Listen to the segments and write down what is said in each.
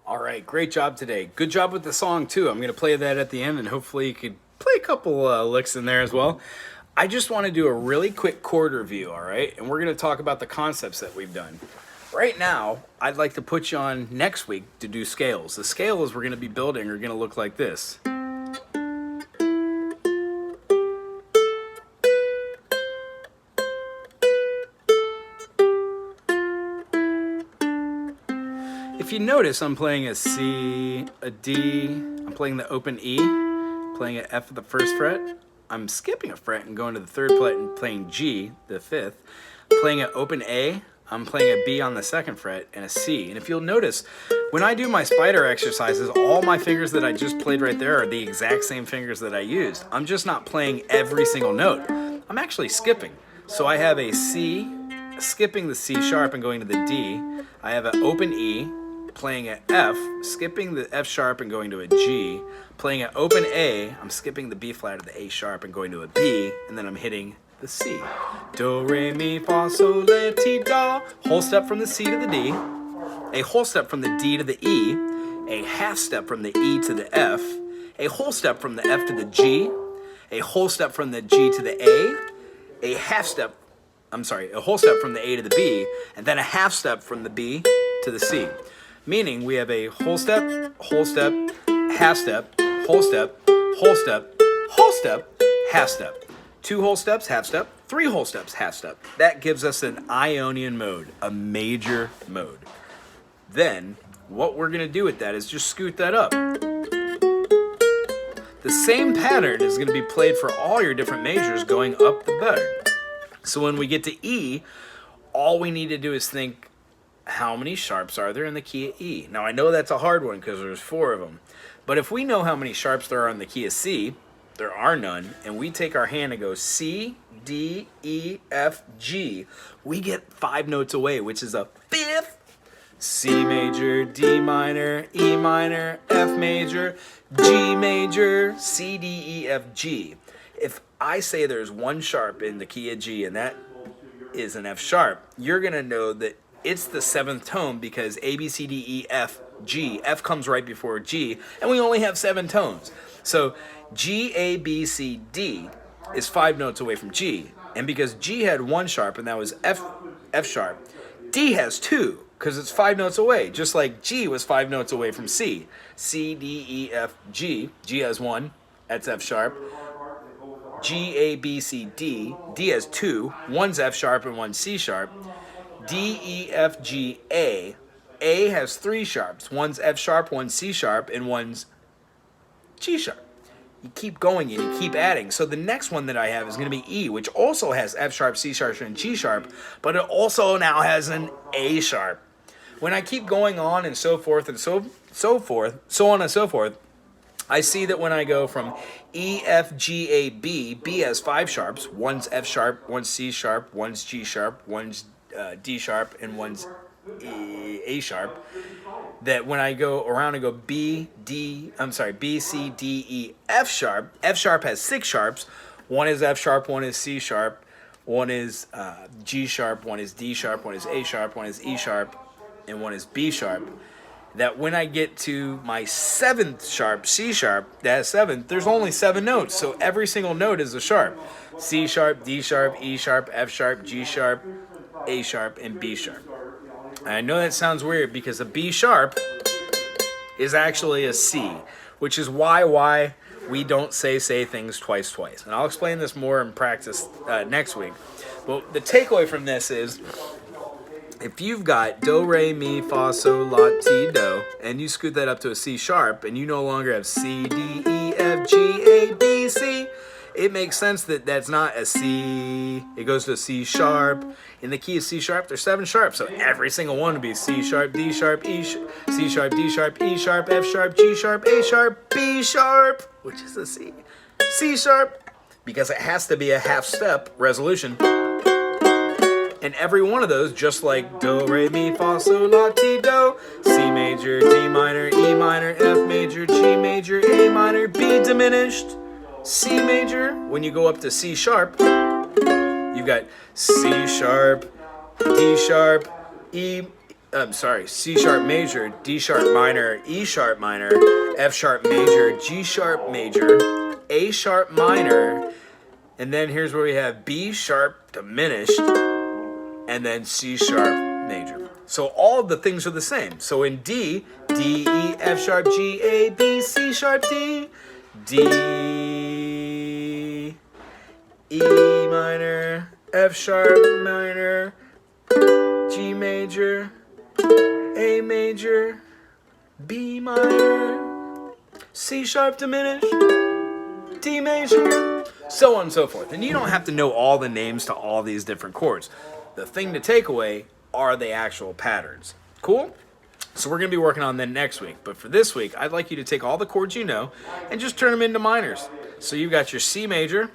All right, great job today. Good job with the song too. I'm going to play that at the end, and hopefully you could play a couple licks in there as well. I just want to do a really quick chord review, all right? And we're going to talk about the concepts that we've done. Right now, I'd like to put you on next week to do scales. The scales we're going to be building are going to look like this. If you notice, I'm playing a C, a D, I'm playing the open E, playing an F at the first fret. I'm skipping a fret and going to the third fret and playing G, the fifth. Playing an open A, I'm playing a B on the second fret and a C. And if you'll notice, when I do my spider exercises, all my fingers that I just played right there are the exact same fingers that I used. I'm just not playing every single note. I'm actually skipping. So I have a C, skipping the C sharp and going to the D. I have an open E, playing an F, skipping the F sharp and going to a G, playing an open A, I'm skipping the B flat or the A sharp and going to a B, and then I'm hitting the C. Do, re, mi, fa, sol, la, ti, do. Whole step from the C to the D, a whole step from the D to the E, a half step from the E to the F, a whole step from the F to the G, a whole step from the G to the a half step, a whole step from the A to the B, and then a half step from the B to the C. Meaning we have a whole step, half step, whole step, whole step, whole step, half step. 2 whole steps, half step, 3 whole steps, half step. That gives us an Ionian mode, a major mode. Then what we're going to do with that is just scoot that up. The same pattern is going to be played for all your different majors going up the bow. So when we get to E, all we need to do is think, how many sharps are there in the key of E? Now I know that's a hard one because there's 4 of them. But if we know how many sharps there are in the key of C, there are none, and we take our hand and go C, D, E, F, G, we get 5 notes away, which is a fifth. C major, D minor, E minor, F major, G major, C, D, E, F, G. If I say there's 1 sharp in the key of G and that is an F sharp, you're going to know that it's the 7th tone because A, B, C, D, E, F, G. F comes right before G, and we only have 7 tones. So G, A, B, C, D is 5 notes away from G. And because G had 1 sharp, and that was F sharp, D has 2 because it's 5 notes away, just like G was 5 notes away from C. C, D, E, F, G. G has 1, that's F sharp. G, A, B, C, D. D has 2, one's F sharp and one's C sharp. D, E, F, G, A. A has 3 sharps. One's F sharp, one's C sharp, and one's G sharp. You keep going and you keep adding. So the next one that I have is going to be E, which also has F sharp, C sharp, and G sharp, but it also now has an A sharp. When I keep going on and so forth and so on and so forth, I see that when I go from E, F, G, A, B, B has 5 sharps. One's F sharp, one's C sharp, one's G sharp, one's D sharp, and one's A sharp. That when I go around and go B, C, D, E, F sharp has 6 sharps. One is F sharp, one is C sharp, one is G sharp, one is D sharp, one is A sharp, one is E sharp, and one is B sharp. That when I get to my 7th sharp, C sharp, that has 7, there's only 7 notes. So every single note is a sharp. C sharp, D sharp, E sharp, F sharp, G sharp, A sharp, and B sharp. And I know that sounds weird because a B sharp is actually a C, which is why we don't say things twice. And I'll explain this more in practice next week. But the takeaway from this is, if you've got do, re, mi, fa, sol, la, ti, do, and you scoot that up to a C sharp, and you no longer have C, D, E, F, G, A, B, C, it makes sense that that's not a C. It goes to a C sharp. In the key of C sharp, there's 7 sharps, so every single one would be C sharp, D sharp, C sharp, D sharp, E sharp, F sharp, G sharp, A sharp, B sharp, which is a C. C sharp, because it has to be a half step resolution. And every one of those, just like do, re, mi, fa, sol, la, ti, do, C major, D minor, E minor, F major, G major, A minor, B diminished, C major. When you go up to C sharp, you've got C sharp, D sharp, E I'm sorry, C sharp major, D sharp minor, E sharp minor, F sharp major, G sharp major, A sharp minor, and then here's where we have B sharp diminished, and then C sharp major. So all of the things are the same. So in D, D, E, F sharp, G, A, B, C sharp, D, D, E minor, F sharp minor, G major, A major, B minor, C sharp diminished, D major, so on and so forth. And you don't have to know all the names to all these different chords. The thing to take away are the actual patterns. Cool? So we're going to be working on that next week. But for this week, I'd like you to take all the chords you know and just turn them into minors. So you've got your C major,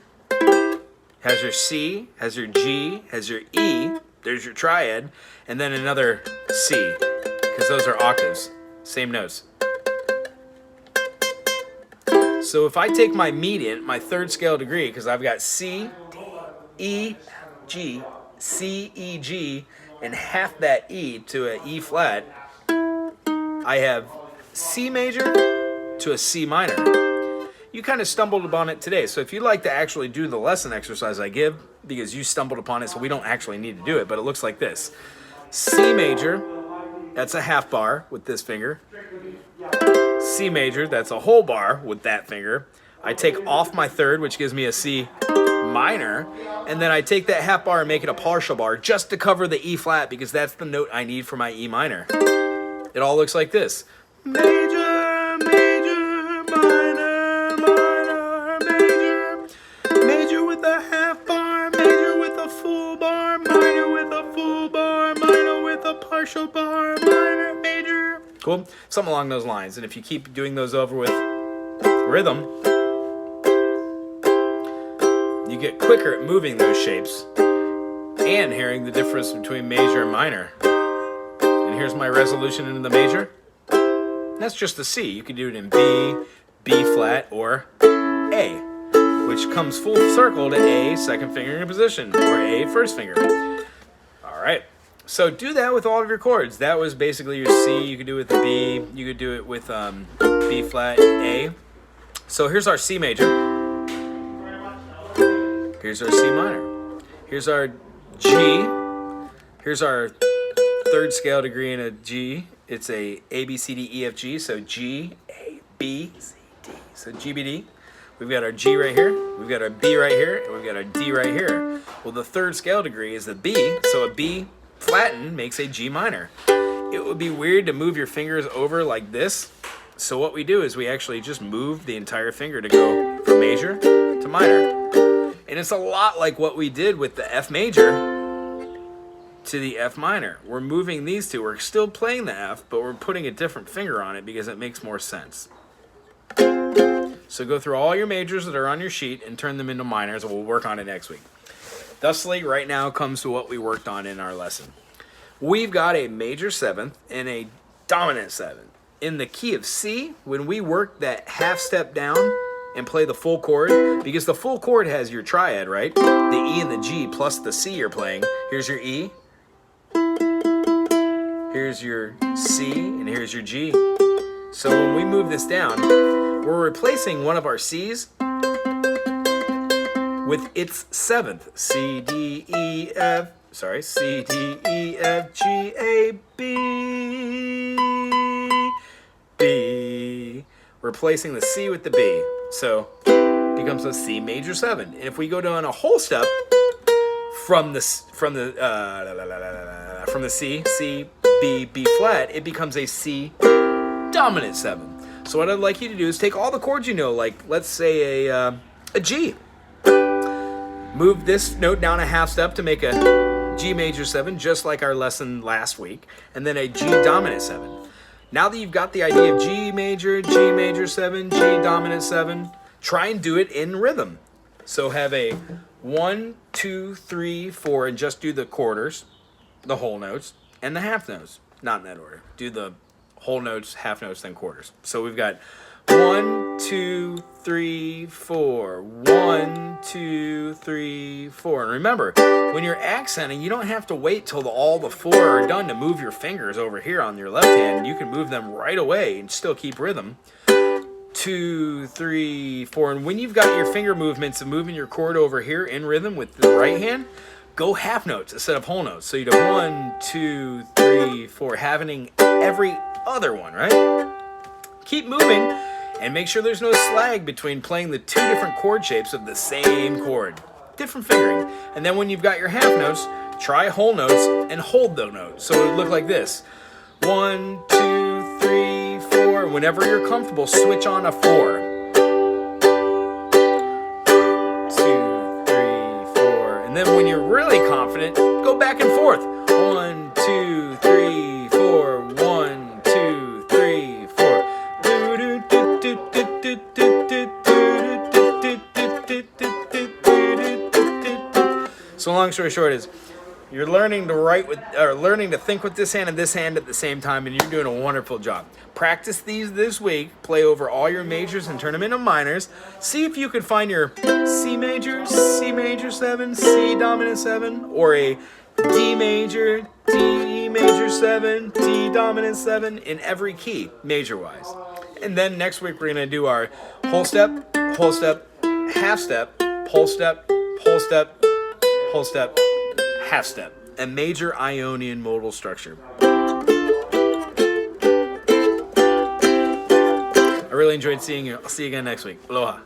has your C, has your G, has your E, there's your triad, and then another C, because those are octaves, same notes. So if I take my median, my third scale degree, because I've got C, E, G, C, E, G, and half that E to an E flat, I have C major to a C minor. You kind of stumbled upon it today. So if you'd like to actually do the lesson exercise I give, because you stumbled upon it, so we don't actually need to do it, but it looks like this. C major, that's a half bar with this finger. C major, that's a whole bar with that finger. I take off my third, which gives me a C minor, and then I take that half bar and make it a partial bar just to cover the E flat, because that's the note I need for my E minor. It all looks like this. Major, major, minor, minor, major. Major with a half bar, major with a full bar, minor with a full bar, minor with a partial bar, minor, major. Cool? Something along those lines. And if you keep doing those over with rhythm, you get quicker at moving those shapes and hearing the difference between major and minor. And here's my resolution into the major. That's just the C. You can do it in B, B flat, or A, which comes full circle to A, second finger in position, or A, first finger. All right. So do that with all of your chords. That was basically your C. You could do it with the B. You could do it with B flat, A. So here's our C major. Here's our C minor. Here's our G. Here's our third scale degree in a G. It's a B, C, D, E, F, G. So G, A, B, C, D. So G, B, D. We've got our G right here. We've got our B right here. And we've got our D right here. Well, the third scale degree is the B. So a B flattened makes a G minor. It would be weird to move your fingers over like this. So what we do is we actually just move the entire finger to go from major to minor. And it's a lot like what we did with the F major to the F minor. We're moving these two. We're still playing the F, but we're putting a different finger on it because it makes more sense. So go through all your majors that are on your sheet and turn them into minors, and we'll work on it next week. Thusly, right now comes to what we worked on in our lesson. We've got a major seventh and a dominant seventh. In the key of C, when we work that half step down and play the full chord, because the full chord has your triad, right? The E and the G plus the C you're playing. Here's your E. Here's your C, and here's your G. So when we move this down, we're replacing one of our C's with its seventh. C, D, E, F, C, D, E, F, G, A, B, B. Replacing the C with the B. So it becomes a C major 7. And if we go down a whole step from the C, C, B, B flat, it becomes a C dominant 7. So what I'd like you to do is take all the chords you know, like let's say a G. Move this note down a half step to make a G major 7, just like our lesson last week, and then a G dominant 7. Now that you've got the idea of G major 7, G dominant 7, try and do it in rhythm. So have a 1, 2, 3, 4, and just do the quarters, the whole notes, and the half notes. Not in that order. Do the whole notes, half notes, then quarters. So we've got 1, 2, 3, 4. 1, 2, 3, 4. And remember, when you're accenting, you don't have to wait till all the 4 are done to move your fingers over here on your left hand. You can move them right away and still keep rhythm. 2, 3, 4. And when you've got your finger movements of moving your chord over here in rhythm with the right hand, go half notes instead of whole notes. So you'd have 1, 2, 3, 4, having every other one, right? Keep moving and make sure there's no slag between playing the 2 different chord shapes of the same chord. Different fingering. And then when you've got your half notes, try whole notes and hold the notes. So it would look like this. 1, 2, 3, 4. Whenever you're comfortable, switch on a 4. 2, 3, 4. And then when you're really confident, go back and forth. 1, 2, 3, 4. 1, 2, 3, 4. So long story short is, you're learning to write with, or learning to think with this hand and this hand at the same time, and you're doing a wonderful job. Practice these this week. Play over all your majors and turn them into minors. See if you can find your C major 7, C dominant 7, or a D major 7, D dominant 7 in every key, major-wise. And then next week we're going to do our whole step, half step, whole step, whole step, whole step, half step, a major Ionian modal structure. I really enjoyed seeing you. I'll see you again next week. Aloha.